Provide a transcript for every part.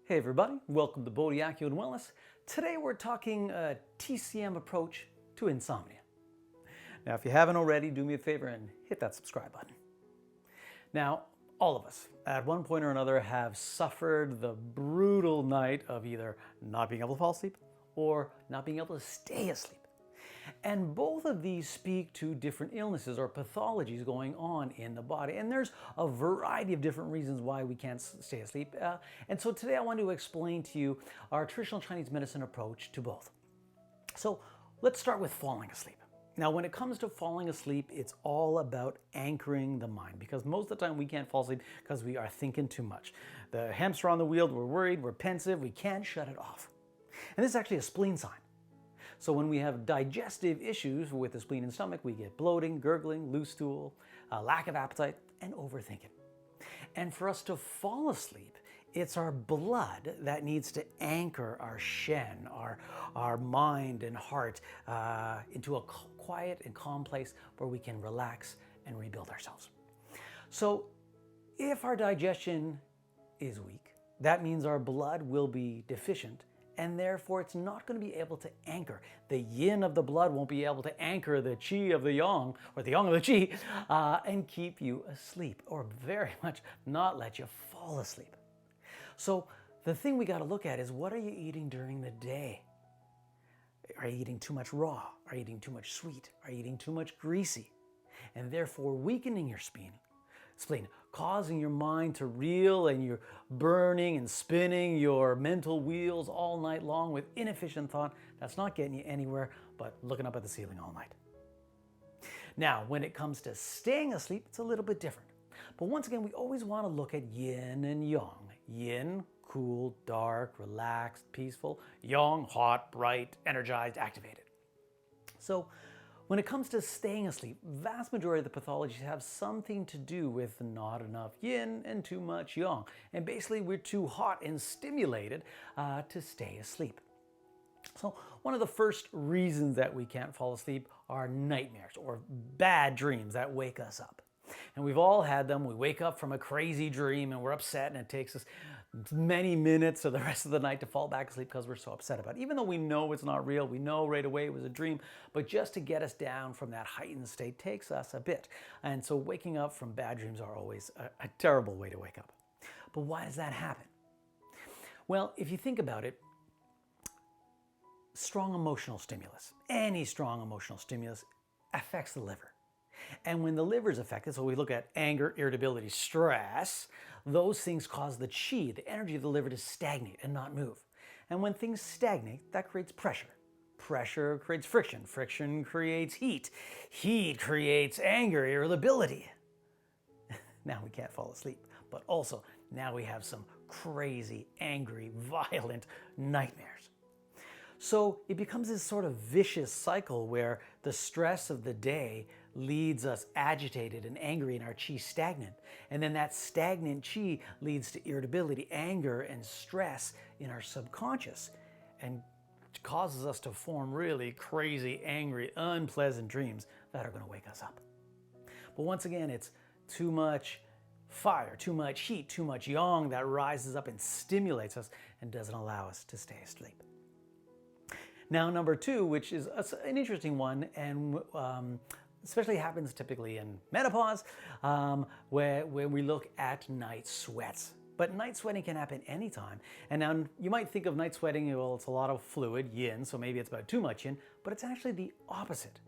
Hey everybody, welcome to Bodiacu and Wellness. Today we're talking TCM approach to insomnia. Now if you haven't already, do me a favor and hit that subscribe button. Now, all of us at one point or another have suffered the brutal night of either not being able to fall asleep or not being able to stay asleep. And both of these speak to different illnesses or pathologies going on in the body. And there's a variety of different reasons why we can't stay asleep. And so today I want to explain to you our traditional Chinese medicine approach to both. So let's start with falling asleep. Now, when it comes to falling asleep, it's all about anchoring the mind, because most of the time we can't fall asleep because we are thinking too much. The hamster on the wheel, we're worried, we're pensive, we can't shut it off. And this is actually a spleen sign. So when we have digestive issues with the spleen and stomach, we get bloating, gurgling, loose stool, lack of appetite, and overthinking. And for us to fall asleep, it's our blood that needs to anchor our shen, our mind and heart into a quiet and calm place where we can relax and rebuild ourselves. So if our digestion is weak, that means our blood will be deficient, and therefore it's not going to be able to anchor. The yin of the blood won't be able to anchor the qi of the yang, or the yang of the qi, and keep you asleep, or very much not let you fall asleep. So the thing we got to look at is, what are you eating during the day? Are you eating too much raw? Are you eating too much sweet? Are you eating too much greasy? And therefore weakening your spleen, causing your mind to reel, and you're burning and spinning your mental wheels all night long with inefficient thought that's not getting you anywhere but looking up at the ceiling all night. Now, when it comes to staying asleep, it's a little bit different. But once again, we always want to look at yin and yang. Yin, cool, dark, relaxed, peaceful. Yang, hot, bright, energized, activated. So when it comes to staying asleep, vast majority of the pathologies have something to do with not enough yin and too much yang. And basically we're too hot and stimulated to stay asleep. So one of the first reasons that we can't fall asleep are nightmares or bad dreams that wake us up. And we've all had them. We wake up from a crazy dream and we're upset, and it takes us many minutes or the rest of the night to fall back asleep because we're so upset about it. Even though we know it's not real, we know right away it was a dream, but just to get us down from that heightened state takes us a bit. And so waking up from bad dreams are always a terrible way to wake up. But why does that happen? Well, if you think about it, strong emotional stimulus, any strong emotional stimulus, affects the liver. And when the liver is affected, so we look at anger, irritability, stress, those things cause the qi, the energy of the liver, to stagnate and not move. And when things stagnate, that creates pressure. Pressure creates friction. Friction creates heat. Heat creates anger, irritability. Now we can't fall asleep. But also, now we have some crazy, angry, violent nightmares. So it becomes this sort of vicious cycle where the stress of the day leads us agitated and angry, and our qi stagnant. And then that stagnant qi leads to irritability, anger, and stress in our subconscious, and causes us to form really crazy, angry, unpleasant dreams that are going to wake us up. But once again, it's too much fire, too much heat, too much yang that rises up and stimulates us and doesn't allow us to stay asleep. Now, number two, which is an interesting one, and especially happens typically in menopause, where we look at night sweats. But night sweating can happen anytime. And now you might think of night sweating, well, it's a lot of fluid, yin, so maybe it's about too much yin, but it's actually the opposite.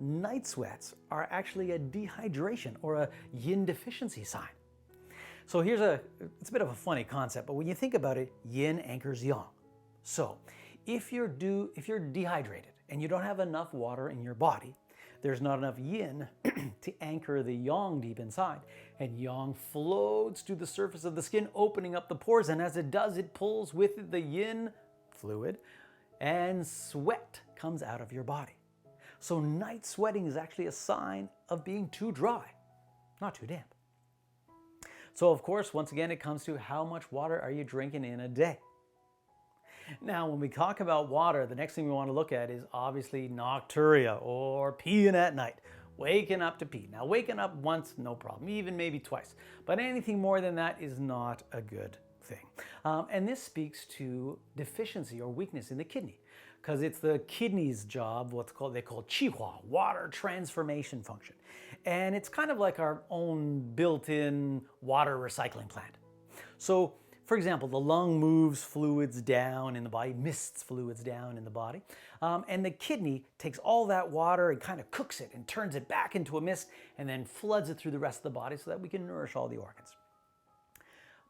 Night sweats are actually a dehydration or a yin deficiency sign. So it's a bit of a funny concept, but when you think about it, yin anchors yang. So if you're dehydrated and you don't have enough water in your body, there's not enough yin to anchor the yang deep inside, and yang floats to the surface of the skin, opening up the pores, and as it does, it pulls with it the yin fluid, and sweat comes out of your body. So night sweating is actually a sign of being too dry, not too damp. So of course, once again, it comes to how much water are you drinking in a day? Now, when we talk about water, the next thing we want to look at is obviously nocturia, or peeing at night. Waking up to pee. Now, waking up once, no problem, even maybe twice. But anything more than that is not a good thing. And this speaks to deficiency or weakness in the kidney, because it's the kidney's job, they call qihua, water transformation function. And it's kind of like our own built-in water recycling plant. So, for example, the lung moves fluids down in the body, mists fluids down in the body, and the kidney takes all that water and kind of cooks it and turns it back into a mist and then floods it through the rest of the body so that we can nourish all the organs.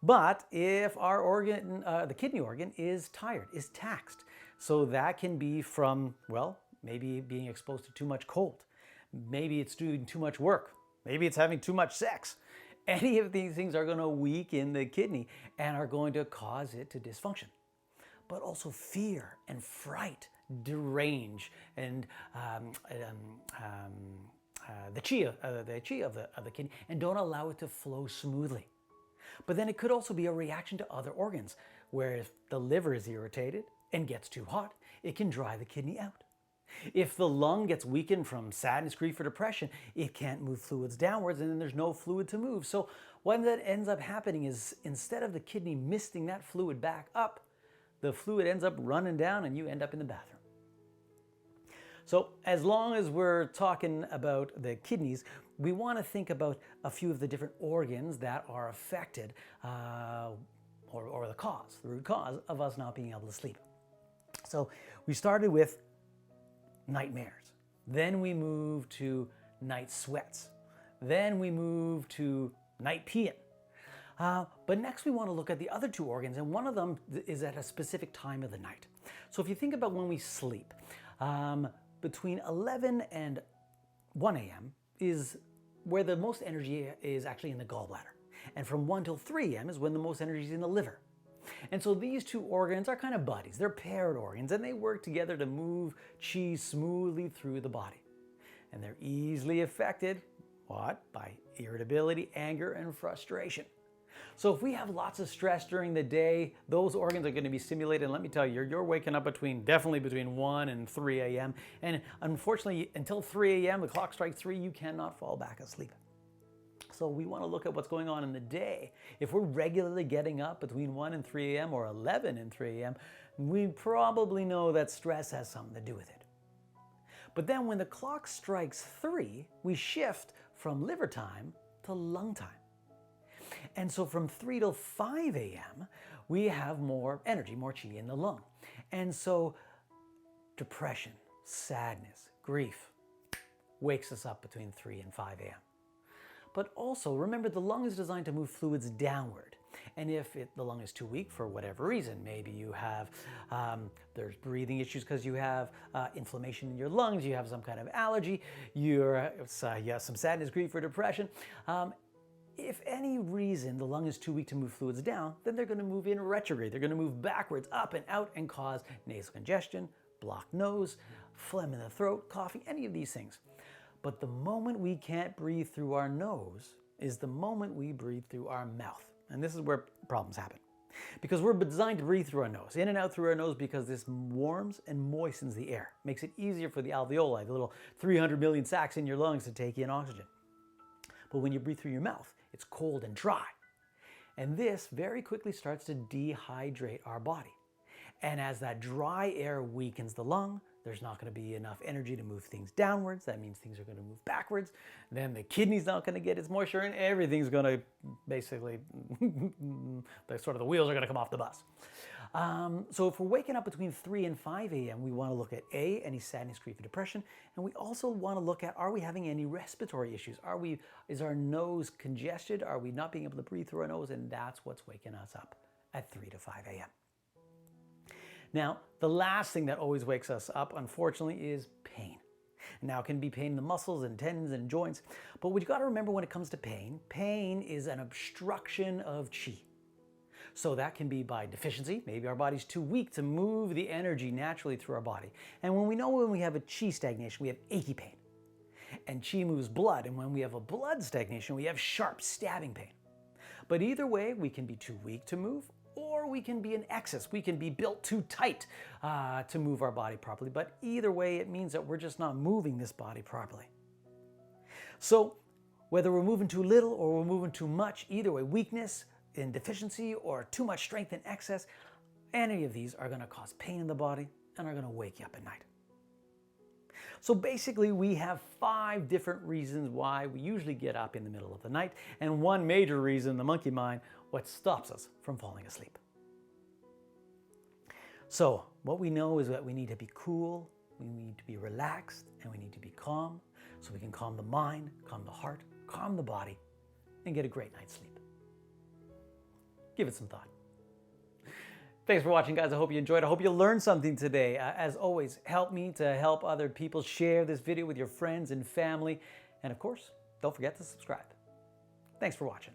But if our organ, the kidney organ, is tired, is taxed, so that can be from, well, maybe being exposed to too much cold, maybe it's doing too much work, maybe it's having too much sex. Any of these things are going to weaken the kidney and are going to cause it to dysfunction. But also fear and fright derange and the chi of the kidney and don't allow it to flow smoothly. But then it could also be a reaction to other organs, where if the liver is irritated and gets too hot, it can dry the kidney out. If the lung gets weakened from sadness, grief, or depression, it can't move fluids downwards and then there's no fluid to move. So what that ends up happening is instead of the kidney misting that fluid back up, the fluid ends up running down and you end up in the bathroom. So as long as we're talking about the kidneys, we want to think about a few of the different organs that are affected or the root cause of us not being able to sleep. So we started with nightmares. Then we move to night sweats. Then we move to night peeing. But next we want to look at the other two organs, and one of them is at a specific time of the night. So if you think about when we sleep, between 11 and 1 a.m. is where the most energy is actually in the gallbladder. And from 1 till 3 a.m. is when the most energy is in the liver. And so these two organs are kind of buddies. They're paired organs, and they work together to move qi smoothly through the body. And they're easily affected, what? By irritability, anger, and frustration. So if we have lots of stress during the day, those organs are going to be stimulated. And let me tell you, you're waking up definitely between 1 and 3 a.m. And unfortunately, until 3 a.m., the clock strikes 3, you cannot fall back asleep. So we want to look at what's going on in the day. If we're regularly getting up between 1 and 3 a.m. or 11 and 3 a.m., we probably know that stress has something to do with it. But then when the clock strikes 3, we shift from liver time to lung time. And so from 3 till 5 a.m., we have more energy, more qi in the lung. And so depression, sadness, grief wakes us up between 3 and 5 a.m. But also, remember, the lung is designed to move fluids downward. And if the lung is too weak for whatever reason, maybe you have, there's breathing issues because you have inflammation in your lungs, you have some kind of allergy, you have some sadness, grief, or depression. If any reason the lung is too weak to move fluids down, then they're going to move in retrograde. They're going to move backwards, up and out, and cause nasal congestion, blocked nose, phlegm in the throat, coughing, any of these things. But the moment we can't breathe through our nose is the moment we breathe through our mouth. And this is where problems happen. Because we're designed to breathe through our nose, in and out through our nose, because this warms and moistens the air. Makes it easier for the alveoli, the little 300 million sacs in your lungs, to take in oxygen. But when you breathe through your mouth, it's cold and dry. And this very quickly starts to dehydrate our body. And as that dry air weakens the lung, there's not going to be enough energy to move things downwards. That means things are going to move backwards. Then the kidney's not going to get its moisture, and everything's going to basically, the wheels are going to come off the bus. So if we're waking up between 3 and 5 a.m., we want to look at any sadness, grief, and depression. And we also want to look at, are we having any respiratory issues? Is our nose congested? Are we not being able to breathe through our nose? And that's what's waking us up at 3 to 5 a.m. Now, the last thing that always wakes us up, unfortunately, is pain. Now, it can be pain in the muscles and tendons and joints, but what you got to remember when it comes to pain is an obstruction of qi. So that can be by deficiency. Maybe our body's too weak to move the energy naturally through our body. And when we have a qi stagnation, we have achy pain. And qi moves blood, and when we have a blood stagnation, we have sharp stabbing pain. But either way, we can be too weak to move, or we can be in excess. We can be built too tight to move our body properly. But either way, it means that we're just not moving this body properly. So whether we're moving too little or we're moving too much, either way, weakness in deficiency or too much strength in excess, any of these are going to cause pain in the body and are going to wake you up at night. So basically, we have 5 different reasons why we usually get up in the middle of the night, and one major reason, the monkey mind, what stops us from falling asleep. So what we know is that we need to be cool, we need to be relaxed, and we need to be calm, so we can calm the mind, calm the heart, calm the body, and get a great night's sleep. Give it some thought. Thanks for watching, guys. I hope you enjoyed. I hope you learned something today. As always, help me to help other people. Share this video with your friends and family. And of course, don't forget to subscribe. Thanks for watching.